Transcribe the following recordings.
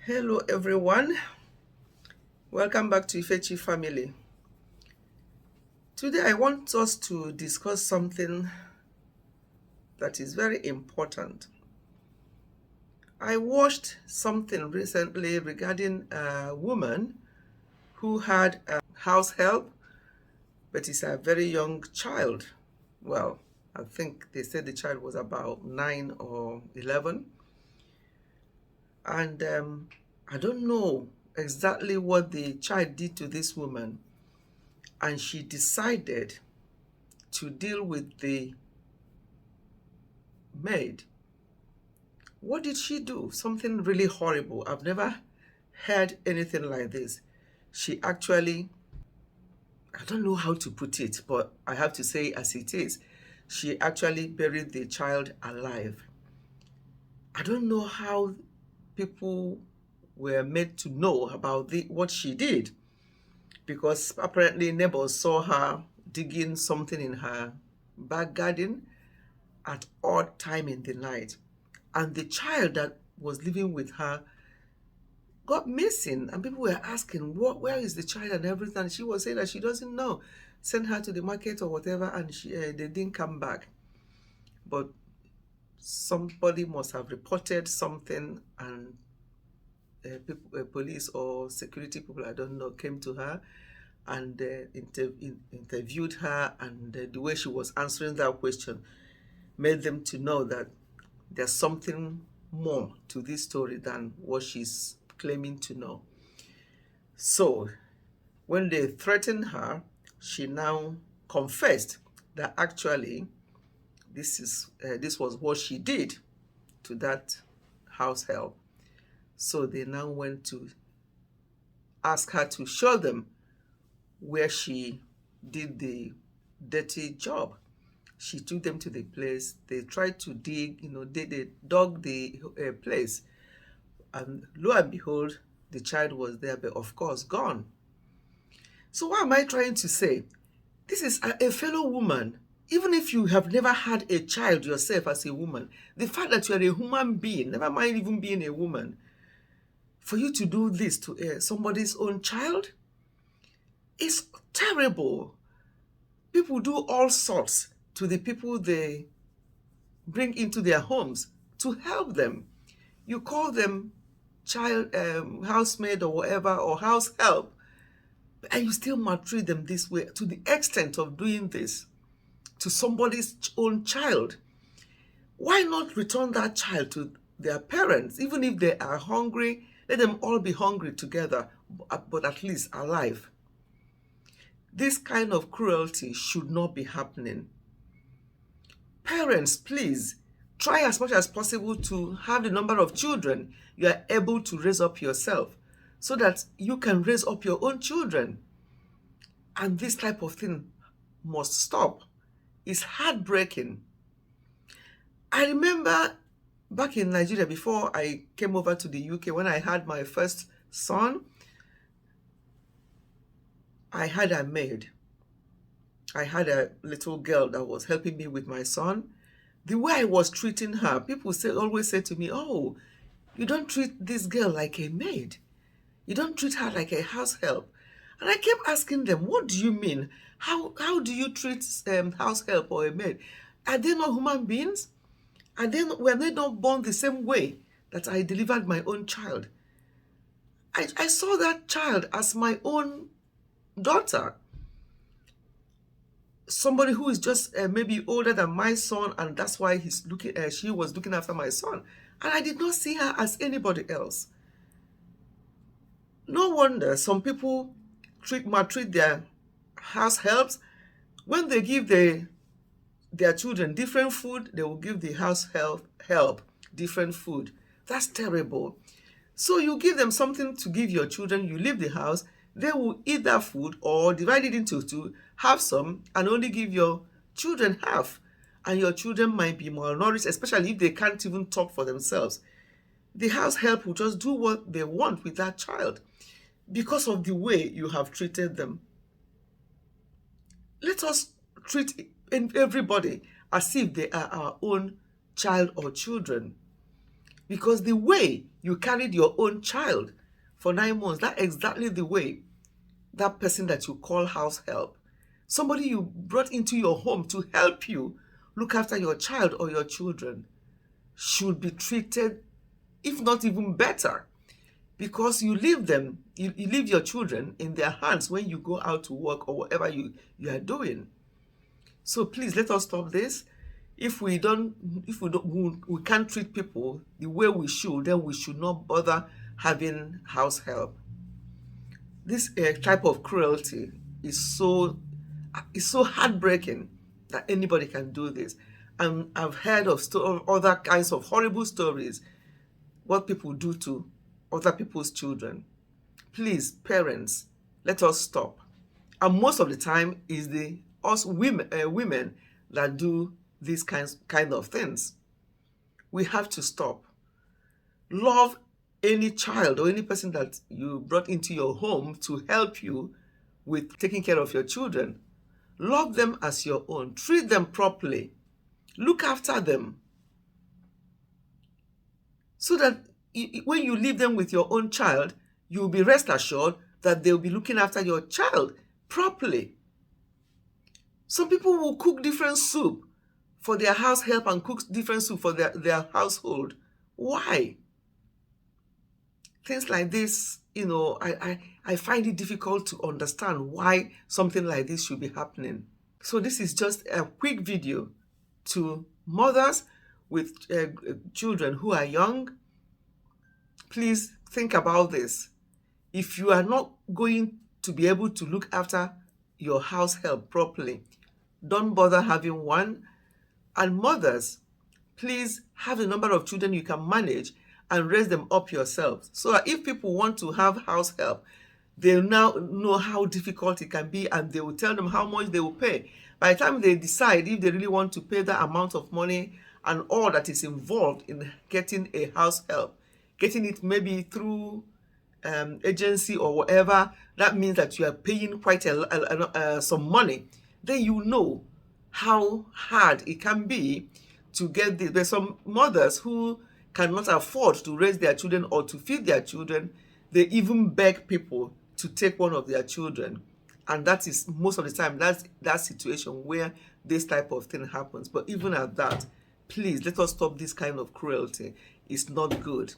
Hello everyone, welcome back to Ifechi family. Today I want us to discuss something that is very important. I watched something recently regarding a woman who had a house help, but is a very young child. Well, I think they said the child was about 9 or 11. And I don't know exactly what the child did to this woman. And she decided to deal with the maid. What did she do? Something really horrible. I've never heard anything like this. She actually, I don't know how to put it, but I have to say as it is. She actually buried the child alive. I don't know how people were made to know about what she did, because apparently neighbors saw her digging something in her back garden at odd time in the night. And the child that was living with her got missing, and people were asking, where is the child and everything. And she was saying that she doesn't know. Send her to the market or whatever, and they didn't come back. But somebody must have reported something, and police or security people, I don't know, came to her and interviewed her, and the way she was answering that question made them to know that there's something more to this story than what she's claiming to know. So when they threatened her, she now confessed that actually this was what she did to that house help. So they now went to ask her to show them where she did the dirty job. She took them to the place. They tried to dig, they dug the place. And lo and behold, the child was there, but of course gone. So what am I trying to say? This is a fellow woman. Even if you have never had a child yourself as a woman, the fact that you are a human being, never mind even being a woman, for you to do this to somebody's own child is terrible. People do all sorts to the people they bring into their homes to help them. You call them child housemaid or whatever, or house help, and you still maltreat them this way, to the extent of doing this to somebody's own child. Why not return that child to their parents? Even if they are hungry, let them all be hungry together, but at least alive. This kind of cruelty should not be happening. Parents, please try as much as possible to have the number of children you are able to raise up yourself, so that you can raise up your own children. And this type of thing must stop. It's heartbreaking. I remember back in Nigeria, before I came over to the UK, when I had my first son, I had a maid. I had a little girl that was helping me with my son. The way I was treating her, people always say to me, "Oh, you don't treat this girl like a maid. You don't treat her like a house help." And I kept asking them, "What do you mean? How do you treat house help or a maid? Are they not human beings? Were they not born the same way that I delivered my own child?" I saw that child as my own daughter. Somebody who is just maybe older than my son, and that's why she was looking after my son. And I did not see her as anybody else. No wonder some people maltreat their house helps. When they give their children different food, they will give the house help different food. That's terrible. So you give them something to give your children, you leave the house, they will eat that food or divide it into two, have some, and only give your children half. And your children might be malnourished, especially if they can't even talk for themselves. The house help will just do what they want with that child because of the way you have treated them. Let us treat everybody as if they are our own child or children. Because the way you carried your own child for 9 months, that's exactly the way that person that you call house help, somebody you brought into your home to help you look after your child or your children, should be treated, if not even better, because you leave them, you leave your children in their hands when you go out to work or whatever you are doing. So please, let us stop this. If we can't treat people the way we should, then we should not bother having house help. This type of cruelty is so heartbreaking that anybody can do this. And I've heard of other kinds of horrible stories, what people do to other people's children. Please, parents, let us stop. And most of the time is us women that do these kind of things. We have to stop. Love any child or any person that you brought into your home to help you with taking care of your children. Love them as your own. Treat them properly. Look after them. So that when you leave them with your own child, you'll be rest assured that they'll be looking after your child properly. Some people will cook different soup for their house help and cook different soup for their household. Why? Things like this, I find it difficult to understand why something like this should be happening. So this is just a quick video to mothers with children who are young. Please think about this. If you are not going to be able to look after your house help properly, don't bother having one. And mothers, please have the number of children you can manage and raise them up yourselves. So that if people want to have house help, they now know how difficult it can be, and they will tell them how much they will pay. By the time they decide if they really want to pay that amount of money and all that is involved in getting a house help, getting it maybe through agency or whatever, that means that you are paying quite some money. Then you know how hard it can be to get this. There's some mothers who cannot afford to raise their children or to feed their children. They even beg people to take one of their children. And that is most of the time, that's that situation where this type of thing happens. But even at that, please, let us stop this kind of cruelty. It's not good.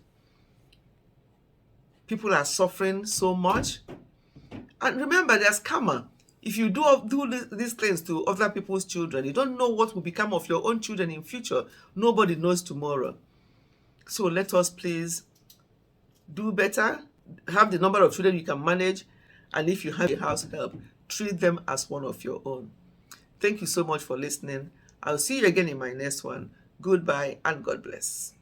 People are suffering so much. And remember, there's karma. If you do these things to other people's children, you don't know what will become of your own children in future. Nobody knows tomorrow. So let us please do better. Have the number of children you can manage. And if you have a house help, treat them as one of your own. Thank you so much for listening. I'll see you again in my next one. Goodbye and God bless.